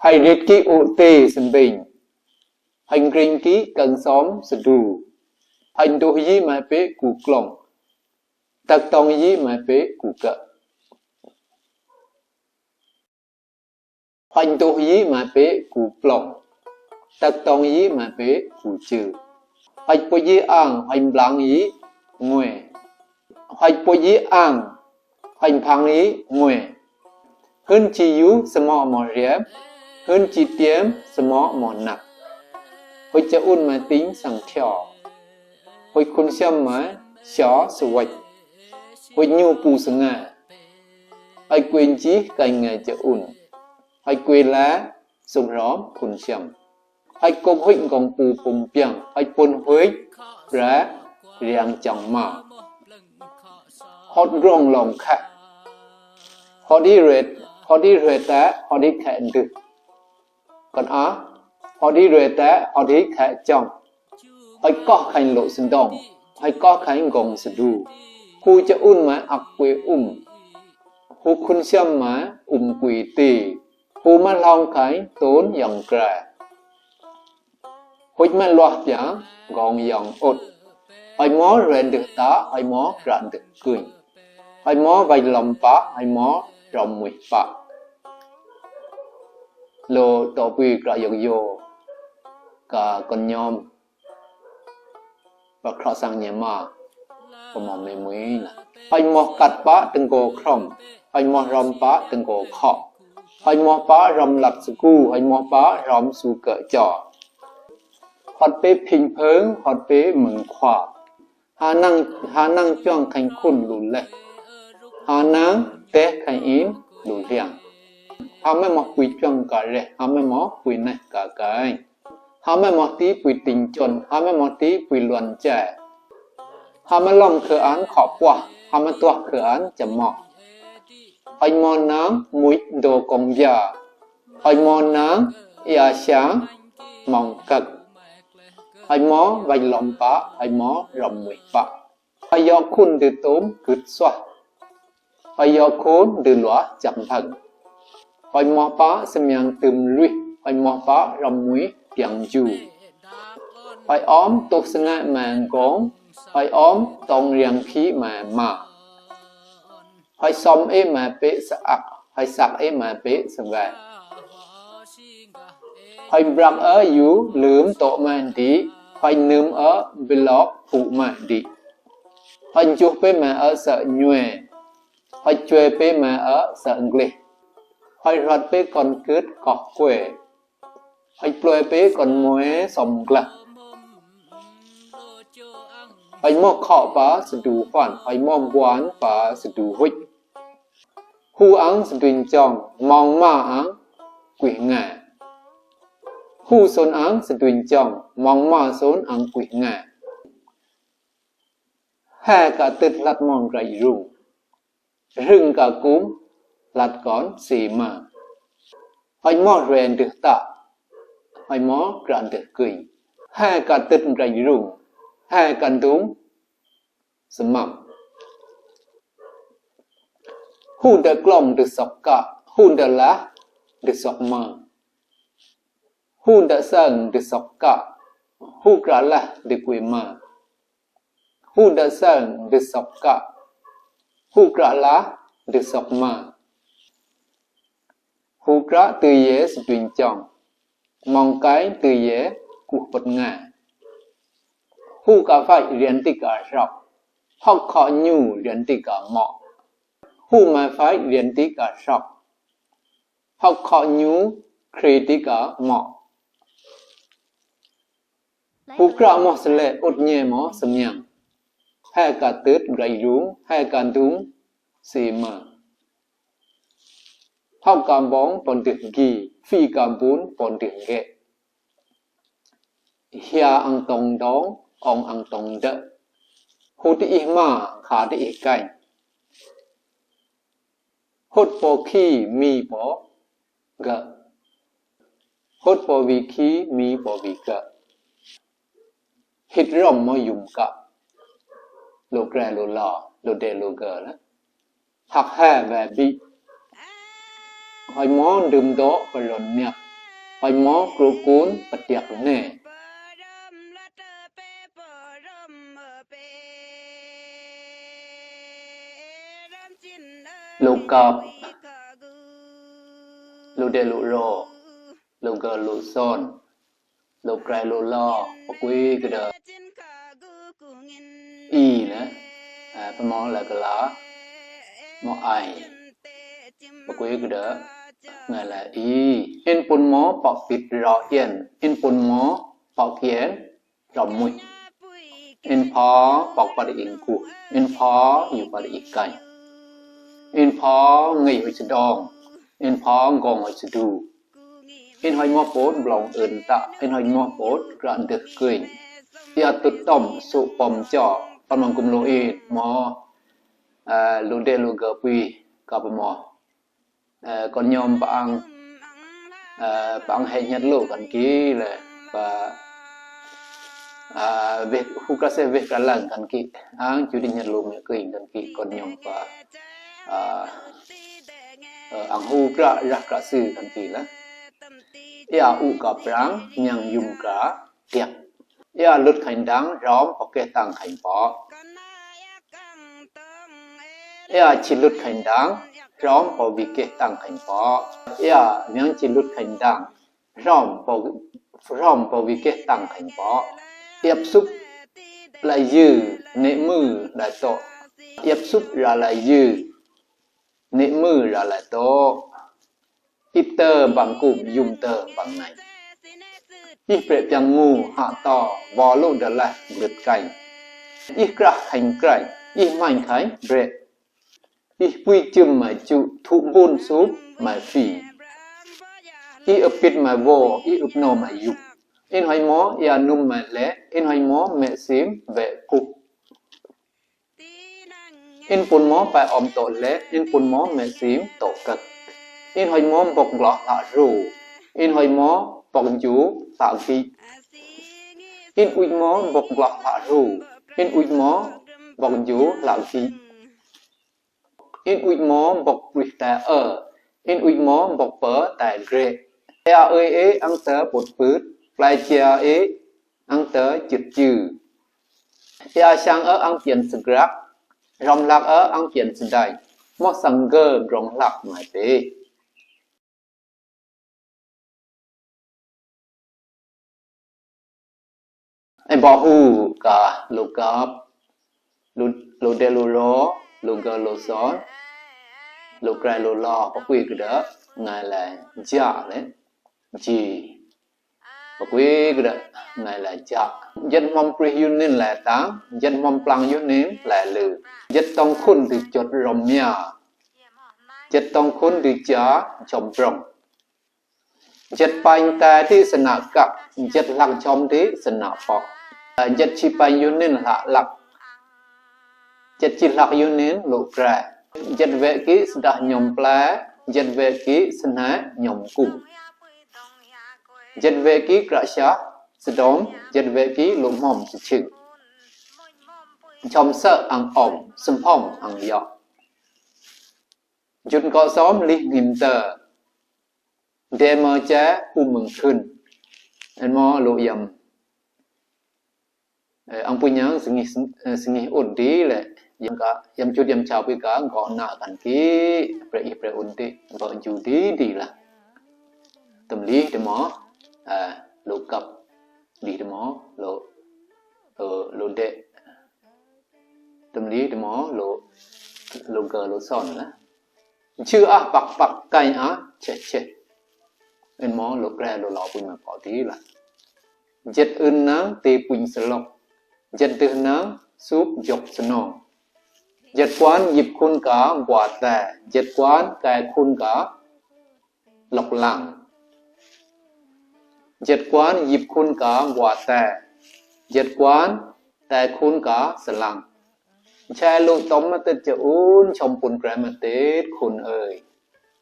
hay riết ký ụ tê sân bình hành rinh ký cần xóm sân đù hành đồ dí mà bế cụ klong tạc tông dí mà bế cụ cỡ hành đồ dí mà bế cụ klong tạc tông dí mà bế cụ chư hành bố dí ang hành blang dí nguệ hành bố dí ang hành phang dí nguệ hơn chi dú sơ mọ mọ riếp hơn chi tiếm sơ mọ mọ nặng hồi cha un mà tính sang theo hồi khôn xem mà xó sự vạch hồi nhu bù sang ngà hồi quên chí cành ngà cha un hồi quên lá sông róm khôn xem hồi công huynh gong bù bùng piang hồi pôn huyết rá riang chẳng mà hót rong lòng khát họ đi rệt tá họ đi khát được còn họ đi rệt tá họ đi khát trong họ có khánh lộ sinh động họ có khánh gồng sinh đu khu cho un mà ạc quê khu khun xem mà quỷ tì khu mà lòng khánh tốn dòng kra hút mà loạt giá gọn dòng ột họ mó rèn được tá họ mó rạn được cười họ mó vay lòng phá họ mó rộng mùi phá lô tổ quy cả dòng dô cả con nhôm và khó sang nhà mà có mò mê mũi nè anh mò cắt bá từng cổ khổng anh mò rõm bá từng cổ khọ anh mò bá rõm lặt sự cu anh mò bá rõm su cỡ trò họt bế phình phớng họt bế mừng khỏa hà năng chong thành khôn lù lệ hà năng tế thành yếm lù liang hà mê mò quỳ chong cả rệ hà mê mò quỳ này cả cái hà mê mò tí quỳ tình chôn hà mê mò tí quỳ luận trẻ hà mê lòng khởi án khó quả hà mê tuạc khởi án chậm mọ anh mò nắng mũi đồ công giả anh mò nắng ia sáng mong cực anh mò vay lòng phá anh mò rộng mũi phá anh do khôn từ tốm cứt xoa anh do khôn từ lóa chậm thần anh mò phá xem nhàng tùm lùi anh mò phá rộng mũi tiếng dù anh óm tốt sinh ngại màng góng anh óm tông riêng khí mà anh xóm ế mà bế sạc anh sạc ế mà bế sạc vẹn anh bạc ở dũ lướm tổ màn tí anh nướm ở blog phụ màn tí anh chúc bế mà ở sợ nhuệ anh chuê bế mà ở sợ nghề anh rọt bế con cứt cọt quê anh plôi bế con mối xóm glạ anh mò khọ phá sự đủ phản anh mò quán phá sự đủ huyết hu áng sự tuyên trọng mong ma áng quỷ ngạ hu xôn áng sự tuyên trọng mong ma xôn áng quỷ ngạ hè cả tịch lặt mong rảy rừng cả cúm lặt con xì mà anh mò rèn được tạ anh mò rạn được cười hè cả tịch rảy hè cả đúng sầm mầm hun đã glom được sọc cả hun đã lá được sọc mờ hun đã sang được sọc cả hun cả lá được quỷ mờ hun đã sang được sọc cả hun cả lá được sọc mờ hun cả từ dễ sự truyền trọng mong cái từ dễ cuộc vật ngã hun cả phải riêng tích cả sọc học khó nhu riêng tích cả mọ hu mà phải riêng tí cả sọc học khó nhú khi tí cả mọ hu cả mọ sẽ lệ ột nhẹ mọ sầm nhàng hai cả tết gầy rú hai cả đúng xì mà học cả bóng còn được gì phi cả bốn còn được ghệ hia ăn tông đó ông ăn tông đỡ hu tí mà khá tí cạnh hốt bò khí mi bò gợ hốt bò vì khí mi bò vì gợ hít rộng mà dùng cả lô gra lô lò lô đề lô gờ đó học hè về bị hỏi món đùm đó và rộn nhạc หอยหมอกรูกูนปะเตียกแน่ลูกกับลูเดลูโรลูเกอลูซอนลูกไกรลูลอปะกุยกระเดอีนะปะมอละกะลามอไอปะกุยกระเดไงละอีอินปุนหมอปอกปิดรอเอียนอินปุนหมอปอกเขียนรอมุยอินพอปอกปะอิงกูอินพออยู่ปะอีกไกอินพอไงหอยสะดองอินพอกองหอยสะดูอินหอยหมอโพดบลองเอินตะอินหอยหมอโพดกระดึกเกยยาตุดต้มสุปอมจ่อปมังกุมโลเอหมอลูเดลูเกปีกับหมอcòn nhom bạn hay nhặt lỗ gần kỹ là và việc khu các xe việc cả lần gần kỹ chú đi nhặt lỗ mẹ cười gần kỹ còn nhom và ăn hu ra cả sư gần kỹ là ya u cả brang nhang dùng cả tiệc ya lướt hành đáng róm hoặc cái tăng hành bỏ ya chỉ lướt hành đáng róm vào vì cái tăng hành phó, miếng chỉ lút hành đằng, róm vào vì cái tăng hành phó, yếp xúc lại dư, nệ mư lại tổ, yếp xúc ra lại dư, nệ mư ra lại tổ, ít tờ bằng cụm dùng tờ bằng này, ít bệ bằng ngu hạ to, vò lô đợt lại lượt cảnh, ít ra hành cảnh, ít mạnh khánh bệ. I quy chum mà chu thụ bôn súp mà phì I ấp pít mà vô I ấp nô mà dục in hỏi mó ya num mà lẽ in hỏi mó mẹ xím vệ cục in pun mó phải om tổ lẽ in pun mó mẹ xím tổ cực in hỏi mó bọc lọ tạ rù in hỏi mó bọc chú tạ phi in ui mó bọc lọ tạ rù in ui mó bọc chú tạ phi in ui mó bọc quỳ tà in ui mó bọc bớ tà ghê ya ơi ăn tớ bột phứt lại chia ăn tớ chụt chừ ya sang ăn tiền sực rắc rong lạc ăn tiền sực đầy mó sang gơ rong lạc mãi bê ai bỏ hù cả lục cọp lục đê lù ró lục gơ lục xón lục rai lục lò có quy cái đó ngài là dạ đấy chỉ có quy cái đó ngài là dạ dân mong pre union là tám dân mong plan union là lử dân tông khôn từ chốt rồng nhà dân tông khôn từ chó chồng rồng dân bánh ta thì sẽ nạ cặp dân lăng chom thì sẽ nạ phọc dân chi bánh union là lạc dân chi lạc union lộ ra dân vệ kỹ đã nhom plá dân vệ kỹ sinh há nhom cùng dân vệ kỹ cả xá sẽ đón dân vệ kỹ lộ mỏng sẽ chừng trong sợ ăn ổng xâm phong ăn dọc dân có xóm lý nghiệm tờ để mơ chá u mừng khuyên anh mô lộ dầm ông bùi nhớ sự nghĩ ổn tí là yam chút yam chào với cả gọn nạ cảnh ký pre ổn tí vợ chú tí đi là tâm lý để mó lộ cập đi để mó lộ đệ tâm lý để mó lộ gờ lộ son đó chưa bạc cay chết anh mó lộ ra lộ lọ bùi mà có tí là giật ưn nắng tì bùi sờ lọc giật từ nắng súp dọc sờ nong giật quán dịp khuôn cả quả tè giật quán cài khuôn cả lọc lặng giật quán dịp khuôn cả quả tè giật quán tè khuôn cả sờ lặng cha lụi tóm mà tết cho uốn trong bồn kẻ mà tết khôn ơi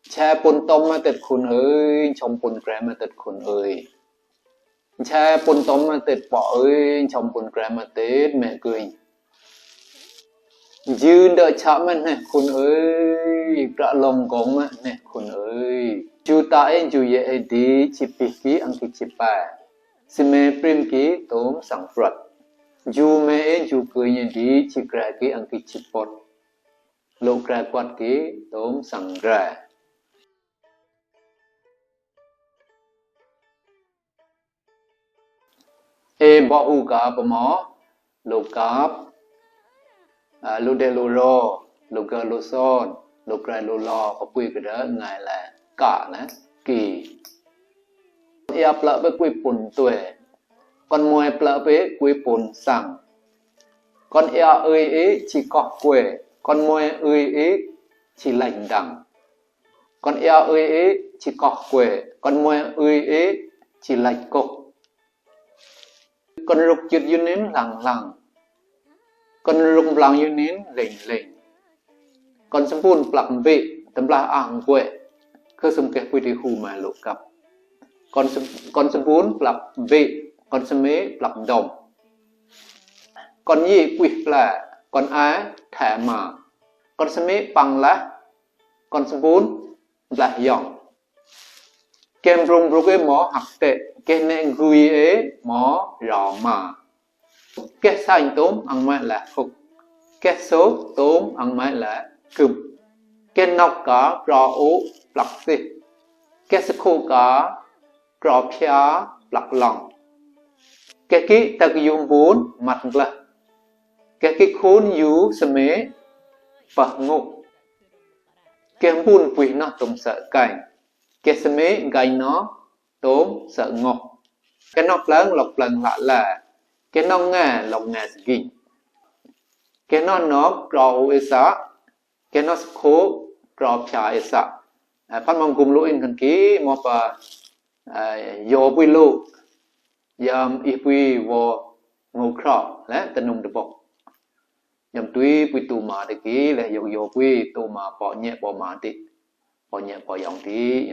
cha bồn tóm mà tết khôn ơi trong bồn kẻ mà tết khôn ơi cha bồn tóm mà tết bỏ ơi trong bồn kẻ mà tết mẹ cườiยืนเดชะมันเนี่ยคุณเอ้ยกระลมกงมันเนี่ยคุณเอ้ยจ Ju ta en ju ye di chi pi ki ang ki chi pa. Si me prim ki tom sang prat. Ju me en ju ku ye di chi kra ki ang ki chi pot. Lo kra kwat ki tom sang ra. E bo u ka pa mo lo kap lo de lo ro lo ga lo son lo kra lo lo pa pui ka da ngai la cả nè kỳ ea plạ với quy bùn tuổi con mồi plạ với quy bùn sẵn con ea ơi ấy chỉ có quê con mồi ơi ấy chỉ lạnh đằng con ea ơi ấy chỉ có quê con mồi ơi ấy chỉ lạnh cục con rục chụt như nến lằng lằng con rục lằng như nến lỉnh lỉnh con sâm bùn plạ vị tấm la ảng quê cứ sâm kẹp quy đi khu mà lộ cặp con sâm bún plap vị con sâm mế plap đồng con nhi quỷ là con ái thẻ mà con sâm mế bằng lá con sâm bún là dòng kem rung rung cái mỏ hạt tệ cái nền gùi ấy mỏ rõ mà cái xanh tốm ăn mãi là phục cái số tốm ăn mãi là cụm cái nọc cá rõ ố plak xì cái sức khô cá rõ phía lạc lòng cái kỹ ta cứ dùng bốn mặt là cái khốn dú sơ mế và ngục cái bùn quỷ nó tôm sợ cảnh cái sơ mế gai nó tôm sợ ngọc cái nó lọc lần lạ là cái nó nghe lọc nghe ghi cái nó rõ ô esa cái nó khô rõ phía esa phát mong cùng lỗi in thần ký một yo bui lu yam ipui wo ngô khọ lẽ tân nông được bọc yam tuy bui tu mà để ký là yo bui tu mà bỏ nhẹ bỏ mà tí bỏ nhẹ bỏ dòng tí